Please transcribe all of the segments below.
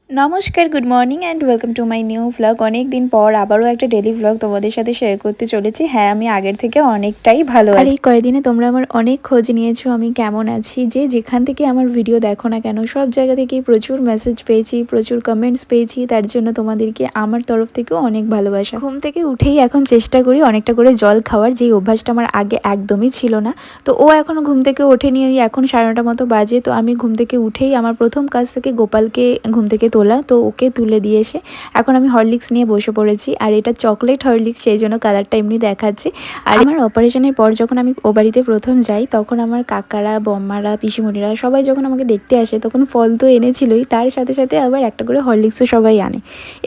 নমস্কার, good morning and welcome to my new vlog. অনেক দিন পর আবারও একটা ডেলি ভ্লগ তোমাদের সাথে শেয়ার করতে চলেছি। হ্যাঁ, আমি আগের থেকে অনেকটাই ভালো আছি। আর এই কয়েকদিনে তোমরা আমার অনেক খোঁজ নিয়েছো আমি কেমন আছি। যে যেখান থেকে আমার ভিডিও দেখো না কেন, সব জায়গা থেকেই প্রচুর মেসেজ পেয়েছি, প্রচুর কমেন্টস পেয়েছি। তার জন্য তোমাদেরকে আমার তরফ থেকেও অনেক ভালোবাসা। ঘুম থেকে উঠেই এখন চেষ্টা করি অনেকটা করে জল খাওয়ার, যেই অভ্যাসটা আমার আগে একদমই ছিল না। তো ও এখনও ঘুম থেকে ওঠেনি, ওই এখন 9:30 মতো বাজে। তো আমি ঘুম থেকে উঠেই আমার প্রথম কাজ থেকে গোপালকে ঘুম থেকে তোলা, তো ওকে তুলে দিয়েছে। এখন আমি হরলিক্স নিয়ে বসে পড়েছি, আর এটা চকলেট হরলিক্স, সেই জন্য কালারটা এমনি দেখাচ্ছে। আর আমার অপারেশনের পর যখন আমি ও বাড়িতে প্রথম যাই, তখন আমার কাকারা, বম্মারা, পিসিমণিরা সবাই যখন আমাকে দেখতে আসে, তখন ফল তো এনেছিলই, তার সাথে সাথে আবার একটা করে হরলিক্সও সবাই আনে।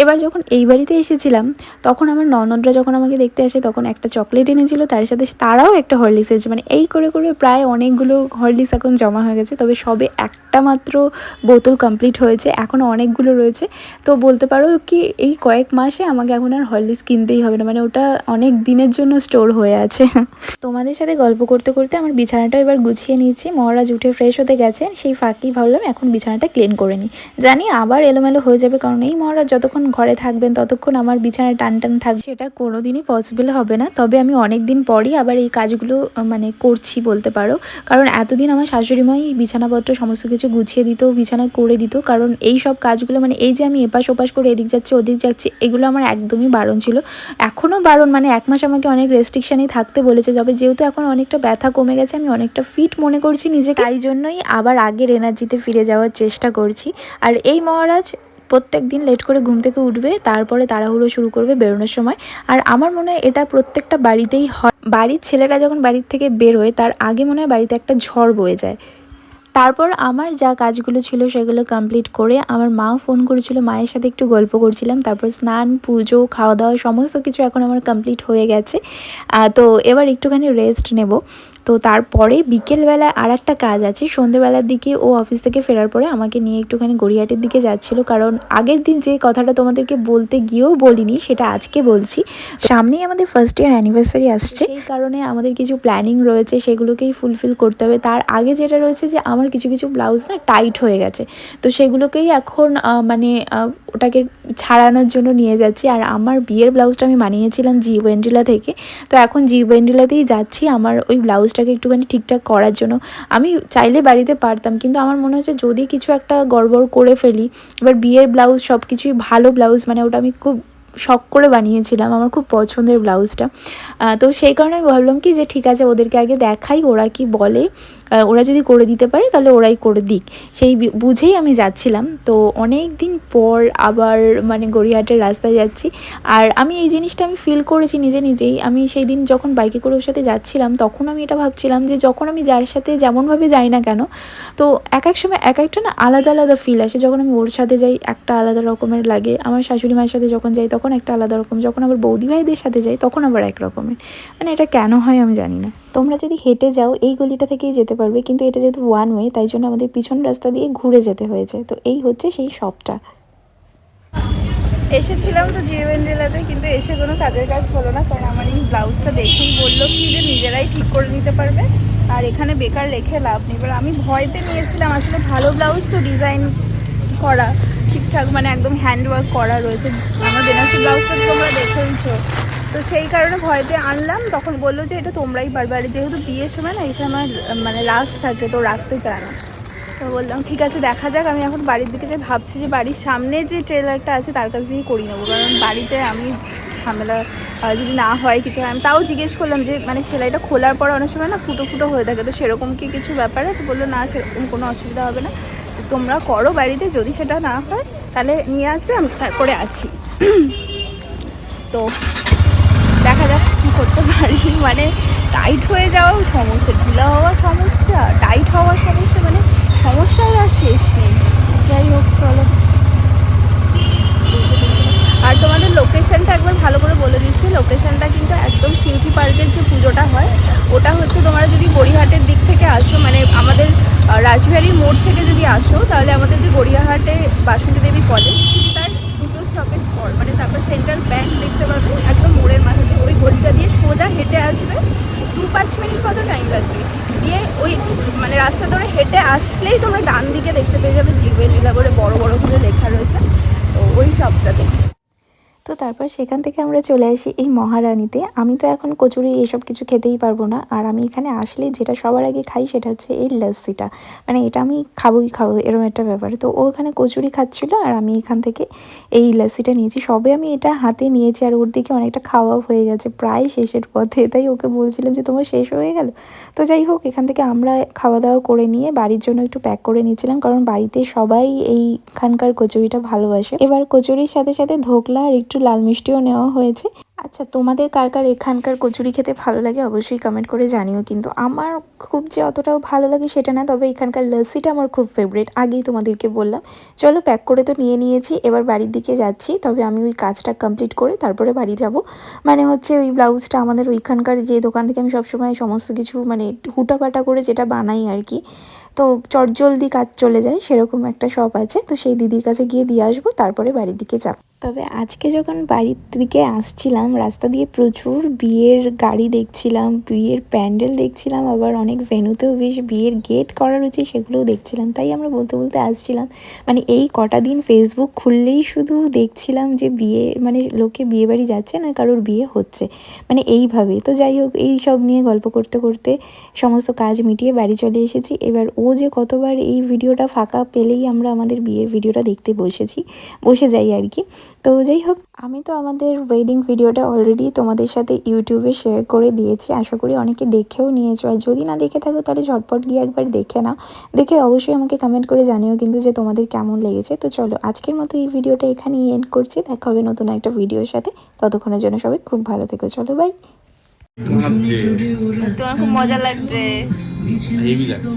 এবার যখন এই বাড়িতে এসেছিলাম, তখন আমার ননদরা যখন আমাকে দেখতে আসে, তখন একটা চকলেট এনেছিল, তার সাথে তারাও একটা হরলিক্স এনেছে। মানে এই করে করে প্রায় অনেকগুলো হরলিক্স এখন জমা হয়ে গেছে। তবে সবে একটা মাত্র বোতল কমপ্লিট হয়েছে, এখনও অনেকগুলো রয়েছে। তো বলতে পারো কি এই কয়েক মাসে আমাকে এখন আর হরলিক্স কিনতেই হবে না, মানে ওটা অনেক দিনের জন্য স্টোর হয়ে আছে। তোমাদের সাথে গল্প করতে করতে আমার বিছানাটা এবার গুছিয়ে নিচ্ছি। মহারাজ উঠে ফ্রেশ হতে গেছেন, সেই ফাঁকেই ভাবলাম এখন বিছানাটা ক্লিন করে নিই। জানি আবার এলোমেলো হয়ে যাবে, কারণ এই মহারাজ যতক্ষণ ঘরে থাকবেন ততক্ষণ আমার বিছানায় টান টান থাকবে, সেটা কোনোদিনই পসিবল হবে না। তবে আমি অনেক দিন পরই আবার এই কাজগুলো মানে করছি বলতে পারো। কারণ এতদিন আমার শাশুড়িমাই বিছানাপত্র সমস্ত কিছু গুছিয়ে দিত, বিছানা করে দিত। কারণ এই সব কাজগুলো মানে এই যে আমি এপাশ ওপাশ করে এদিক যাচ্ছি ওদিক যাচ্ছি, এগুলো আমার একদমই বারণ ছিল, এখনও বারণ। মানে 1 মাস আমাকে অনেক রেস্ট্রিকশানেই থাকতে বলেছে। তবে যেহেতু এখন অনেকটা ব্যথা কমে গেছে, আমি অনেকটা ফিট মনে করছি নিজেকে, তাই জন্যই আবার আগের এনার্জিতে ফিরে যাওয়ার চেষ্টা করছি। আর এই মহারাজ প্রত্যেক দিন লেট করে ঘুম থেকে উঠবে, তারপরে তাড়াহুড়ো শুরু করবে বেরোনোর সময়। আর আমার মনে হয় এটা প্রত্যেকটা বাড়িতেই হয়। বাড়ির ছেলেরা যখন বাড়ির থেকে বেরোয়, তার আগে মনে হয় বাড়িতে একটা ঝড় বয়ে যায়। তারপর আমার যা কাজগুলো ছিল সেগুলো কমপ্লিট করে আমার মাও ফোন করেছিল, মায়ের সাথে একটু গল্প করছিলাম। তারপর স্নান, পুজো, খাওয়া দাওয়া সমস্ত কিছু এখন আমার কমপ্লিট হয়ে গেছে। তো এবার একটুখানি রেস্ট নেব। তো তারপরে বিকেলবেলা আর একটা কাজ আছে। সন্ধ্যেবেলার দিকে ও অফিস থেকে ফেরার পরে আমাকে নিয়ে একটুখানি গড়িয়াহাটের দিকে যাচ্ছিল, কারণ আগের দিন যে কথাটা তোমাদেরকে বলতে গিয়েও বলিনি, সেটা আজকে বলছি। সামনেই আমাদের ফার্স্ট ইয়ার অ্যানিভার্সারি আসছে, এই কারণে আমাদের কিছু প্ল্যানিং রয়েছে, সেগুলোকেই ফুলফিল করতে হবে। তার আগে যেটা রয়েছে যে আমার কিছু কিছু ব্লাউজ না টাইট হয়ে গেছে, তো সেগুলোকেই এখন ওটাকে ছাড়ানোর জন্য নিয়ে যাচ্ছি। আর আমার বিয়ের ব্লাউজটা আমি বানিয়েছিলাম জি ওয়েন্ড্রিলা থেকে, তো এখন জি ওয়েন্ড্রিলাতেই যাচ্ছি আমার ওই ব্লাউজটাকে একটুখানি ঠিকঠাক করার জন্য। আমি চাইলে বাড়িতে পারতাম, কিন্তু আমার মনে হচ্ছে যদি কিছু একটা গড়বড় করে ফেলি। এবার বিয়ের ব্লাউজ সব কিছুই ভালো ব্লাউজ, মানে ওটা আমি খুব শখ করে বানিয়েছিলাম, আমার খুব পছন্দের ব্লাউজটা। তো সেই কারণে আমি ভাবলাম কি যে ঠিক আছে, ওদেরকে আগে দেখাই ওরা কি বলে। ওরা যদি করে দিতে পারে তাহলে ওরাই করে দিক, সেই বুঝেই আমি যাচ্ছিলাম। তো অনেক দিন পর আবার মানে গড়িয়াহাটের রাস্তায় যাচ্ছি। আর আমি এই জিনিসটা আমি ফিল করেছি নিজে নিজেই। আমি সেই দিন যখন বাইকে করে ওর সাথে যাচ্ছিলাম, তখন আমি এটা ভাবছিলাম যে যখন আমি যার সাথে যেমনভাবে যাই না কেন, তো এক এক সময় এক একটা না আলাদা আলাদা ফিল আসে। যখন আমি ওর সাথে যাই একটা আলাদা রকমের লাগে, আমার শাশুড়ি মায়ের সাথে যখন যাই তখন একটা আলাদা রকম, যখন আবার বৌদি ভাইদের সাথে যাই তখন আবার এক রকমের। মানে এটা কেন হয় আমি জানি না। তোমরা যদি হেঁটে যাও এই গলিটা থেকেই যেতে পারবে, কিন্তু এটা যেহেতু ওয়ান ওয়ে, তাই জন্য আমাদের পিছন রাস্তা দিয়ে ঘুরে যেতে হয়েছে। তো এই হচ্ছে সেই শপটা। এসেছিলাম তো জি ওয়েন্ড্রিলাতে, কিন্তু এসে কোনো কাজের কাজ হলো না, কারণ আমার এই ব্লাউজটা দেখেই বললো কি যে নিজেরাই ঠিক করে নিতে পারবে, আর এখানে বেকার রেখে লাভ নেই। এবার আমি ভয়তে নিয়েছিলাম, আসলে ভালো ব্লাউজ তো ডিজাইন করা ঠিকঠাক, মানে একদম হ্যান্ডওয়ার্ক করা রয়েছে। আমার বেনারসি ব্লাউজটা তোমরা দেখেইছো, তো সেই কারণে ভয়তে আনলাম। তখন বললো যে এটা তোমরাই পারবে, আর যেহেতু বিয়ের সময় না এসে আমার মানে লাস্ট থাকে, তো রাখতে চায় না। তো বললাম ঠিক আছে দেখা যাক। আমি এখন বাড়ির দিকে যাই, ভাবছি যে বাড়ির সামনে যে ট্রেলারটা আছে তার কাছ দিয়েই করিয়ে নেবো, কারণ বাড়িতে আমি ঝামেলা যদি না হয় কিছু। আমি তাও জিজ্ঞেস করলাম যে মানে সেলাইটা খোলার পর অনেক সময় না ফুটো ফুটো হয়ে থাকে, তো সেরকম কি কিছু ব্যাপার আছে? বললো না, সেরকম কোনো অসুবিধা হবে না, তো তোমরা করো বাড়িতে, যদি সেটা না হয় তাহলে নিয়ে আসবে, আমি তারপরে আছি। তো দেখা যাক কী করতে পারি। মানে টাইট হয়ে যাওয়া সমস্যা, ঢিলা হওয়া সমস্যা, টাইট হওয়া সমস্যা, মানে সমস্যার আর শেষ নেই। যাই হোক চলো। আর তোমাদের লোকেশানটা একবার ভালো করে বলে দিচ্ছি। লোকেশানটা কিন্তু একদম সিউথি পার্কের যে পুজোটা হয়, ওটা হচ্ছে তোমরা যদি গড়িয়াহাটের দিক থেকে আসো, মানে আমাদের রাজবিহারীর মোড় থেকে যদি আসো, তাহলে আমাদের যে গড়িয়াহাটে বাসন্তী দেবী কলেজ, তার দুটো স্টপেজ পর, মানে তারপর সেন্ট্রাল ব্যাংক দেখতে পাবে একদম মোড়ের মাথাতে, ওই গলিটা দিয়ে সোজা হেঁটে আসবে। 2-5 মিনিট মতো টাইম লাগবে। দিয়ে ওই মানে রাস্তা ধরে হেঁটে আসলেই তোমরা ডান দিকে দেখতে পেয়ে যাবে জি ওয়েন্ড্রিলা করে বড় বড় করে লেখা রয়েছে। তারপর সেখান থেকে আমরা চলে আসি এই মহারানীতে। আমি তো এখন কচুরি এসব কিছু খেতেই পারবো না, আর আমি এখানে আসলে যেটা সবার আগে খাই সেটা হচ্ছে এই লস্যিটা। মানে এটা আমি খাবোই খাবো, এরকম একটা ব্যাপার। তো ও ওখানে কচুরি খাচ্ছিল আর আমি এখান থেকে এই লস্যিটা নিয়েছি। সবে আমি এটা হাতে নিয়েছি আর ওর দিকে অনেকটা খাওয়া হয়ে গেছে, প্রায় শেষের পথে। তাই ওকে বলছিলাম যে তোমার শেষ হয়ে গেল। তো যাই হোক, এখান থেকে আমরা খাওয়া দাওয়া করে নিয়ে বাড়ির জন্য একটু প্যাক করে নিয়েছিলাম, কারণ বাড়িতে সবাই এইখানকার কচুরিটা ভালোবাসে। এবার কচুরির সাথে সাথে ধোকলা আর একটু লাল মিষ্টিও নেওয়া হয়েছে। আচ্ছা, তোমাদের কার কার এখানকার কচুরি খেতে ভালো লাগে অবশ্যই কমেন্ট করে জানিও। কিন্তু আমার খুব যে অতটাও ভালো লাগে সেটা না, তবে এখানকার লস্যিটা আমার খুব ফেভারিট, আগেই তোমাদেরকে বললাম। চলো, প্যাক করে তো নিয়ে নিয়েছি, এবার বাড়ির দিকে যাচ্ছি। তবে আমি ওই কাজটা কমপ্লিট করে তারপরে বাড়ি যাব। মানে হচ্ছে ওই ব্লাউজটা আমাদের ওইখানকার যে দোকান থেকে আমি সবসময় সমস্ত কিছু মানে হুটাপাটা করে যেটা বানাই আর কি, তো চটজলদি কাজ চলে যায় সেরকম একটা শপ আছে। তো সেই দিদির কাছে গিয়ে দিয়ে আসবো, তারপরে বাড়ির দিকে যাব। তবে আজকে যখন বাড়ির দিকে আসছিলাম রাস্তা দিয়ে প্রচুর বিয়ের গাড়ি দেখছিলাম, বিয়ের প্যান্ডেল দেখছিলাম, আবার অনেক ভেন্যুতেও বেশ বিয়ের গেট করা রয়েছে সেগুলোও দেখছিলাম। তাই আমরা বলতে বলতে আসছিলাম। মানে এই কটা দিন ফেসবুক খুললেই শুধু দেখছিলাম যে বিয়ে, মানে লোকে বিয়ে বাড়ি যাচ্ছে না কারোর বিয়ে হচ্ছে, মানে এইভাবে। তো যাই হোক, এই সব নিয়ে গল্প করতে করতে সমস্ত কাজ মিটিয়ে বাড়ি চলে এসেছি। এবার ও যে কতবার এই ভিডিওটা ফাঁকা পেলেই আমরা আমাদের বিয়ের ভিডিওটা দেখতে বসে যাই আর কি। তো যাই হোক, আমি তো আমাদের ওয়েডিং ভিডিওটা অলরেডি তোমাদের সাথে ইউটিউবে শেয়ার করে দিয়েছি, আশা করি অনেকে দেখেও নিয়েছো। আর যদি না দেখে থাকো তাহলে ঝটপট গিয়ে একবার দেখে নাও, দেখে অবশ্যই আমাকে কমেন্ট করে জানিও কিন্তু যে তোমাদের কেমন লেগেছে। তো চলো, আজকের মতো এই ভিডিওটা এখানেই এন্ড করছি, দেখা হবে নতুন একটা ভিডিওর সাথে। ততক্ষণের জন্য সবাই খুব ভালো থেকো, চলো বাই। তোমার খুব মজা লাগছে। হেভি লাগছে।